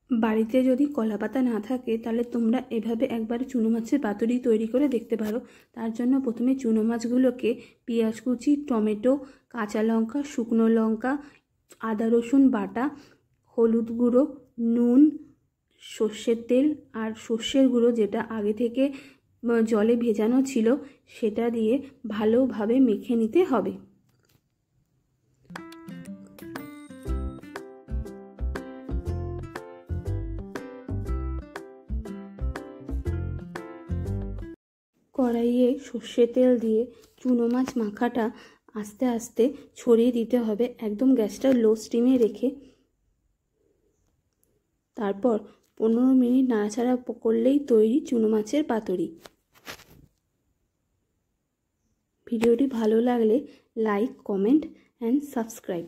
বাড়িতে যদি কলা পাতা না থাকে তাহলে তোমরা এভাবে একবার চুনো মাছের পাতুরি তৈরি করে দেখতে পারো। তার জন্য প্রথমে চুনো মাছগুলোকে পেঁয়াজ কুচি, টমেটো, কাঁচা লঙ্কা, শুকনো লঙ্কা, আদা রসুন বাটা, হলুদ গুঁড়ো, নুন, সর্ষের তেল আর সর্ষের গুঁড়ো যেটা আগে থেকে জলে ভেজানো ছিল সেটা দিয়ে ভালোভাবে মেখে নিতে হবে। কড়াইয়ে সর্ষের তেল দিয়ে চুনো মাছ মাখাটা আস্তে আস্তে ছড়িয়ে দিতে হবে, একদম গ্যাসটা লো স্টিমে রেখে। তারপর 15 মিনিট নাড়াচাড়া করলেই তৈরি চুনো মাছের পাতুরি। ভিডিওটি ভালো লাগলে লাইক, কমেন্ট অ্যান্ড সাবস্ক্রাইব।